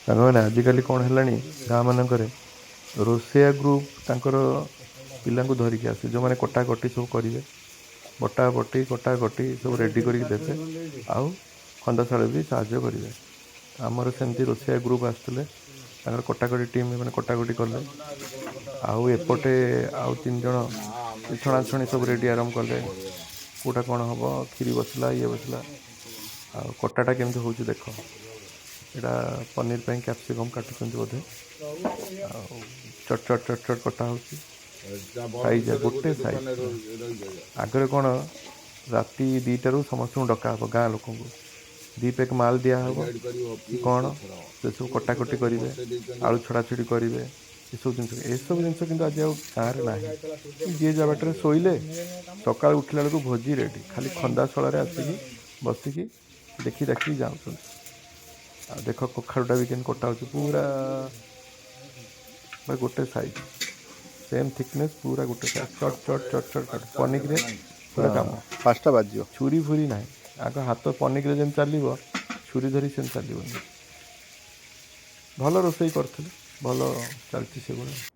ସାଙ୍ଗମାନେ ଆଜିକାଲି କ'ଣ ହେଲାଣି ଗାଁ ମାନଙ୍କରେ ରୋଷେଇଆ ଗ୍ରୁପ୍ ତାଙ୍କର ପିଲାଙ୍କୁ ଧରିକି ଆସେ, ଯେଉଁମାନେ କଟାକଟି ସବୁ କରିବେ, ବଟାବଟି କଟାକଟି ସବୁ ରେଡ଼ି କରିକି ଦେବେ, ଆଉ ଖନ୍ଦାଶାଳ ବି ସାହାଯ୍ୟ କରିବେ। ଆମର ସେମିତି ରୋଷେଇଆ ଗ୍ରୁପ୍ ଆସୁଥିଲେ, ତାଙ୍କର କଟାକଟି ଟିମ୍ ମାନେ କଟାକଟି କଲେ, ଆଉ ଏପଟେ ଆଉ 3 ଜଣ ଛଣାଛଣି ସବୁ ରେଡ଼ି ଆରମ୍ଭ କଲେ, କେଉଁଟା କ'ଣ ହେବ, କ୍ଷୀରି ବସିଲା, ଇଏ ବସିଲା। ଆଉ କଟାଟା କେମିତି ହେଉଛି ଦେଖ, ଏଇଟା ପନିର ପାଇଁ କ୍ୟାପ୍ସିକମ୍ କାଟୁଛନ୍ତି ବୋଧେ, ଆଉ ଚଟ ଚଟ ଚଟ ଚଟ କଟା ହେଉଛି ସାଇଜ୍, ଗୋଟେ ସାଇଜ୍। ଆଗରେ କ'ଣ ରାତି 2ଟାରୁ ସମସ୍ତଙ୍କୁ ଡକା ହେବ, ଗାଁ ଲୋକଙ୍କୁ 2 ପ୍ୟାକ୍ ମାଲ ଦିଆହେବ କି କ'ଣ, ସେସବୁ କଟାକଟି କରିବେ, ଆଳୁ ଛଡ଼ାଛଡ଼ି କରିବେ, ଏସବୁ ଜିନିଷ କିନ୍ତୁ ଆଜି ଆଉ ଗାଁରେ ନାହିଁ। ଯିଏ ଯାହା ବାଟରେ ଶୋଇଲେ, ସକାଳୁ ଉଠିଲା ବେଳକୁ ଭୋଜି ରେଡ଼ି, ଖାଲି ଖନ୍ଦାଶଳରେ ଆସିକି ବସିକି ଦେଖି ଦେଖିକି ଯାଉଛନ୍ତି। ଆଉ ଦେଖ କଖାରୁଟା ବି କେମିତି କଟା ହେଉଛି, ପୁରା ଗୋଟେ ସାଇଜ୍, ସେମ୍ ଥିକନେସ୍, ପୁରା ଗୋଟେ ସାଇଜ୍, ଚଟ୍ ଚଟ୍ ଚଟ୍ ଚଟ୍ ଚଟ୍। ପନିକିରେ ପୁରା କାମ, 5ଟା ବାଜିବ, ଛୁରୀ ଫୁରି ନାହିଁ। ଆଗ ହାତ ପନିକିରେ ଯେମିତି ଚାଲିବ, ଛୁରୀ ଧରି ସେମିତି ଚାଲିବନି। ଭଲ ରୋଷେଇ କରିଥିଲେ, ଭଲ ଚାଲିଛି ସେଭଳିଆ।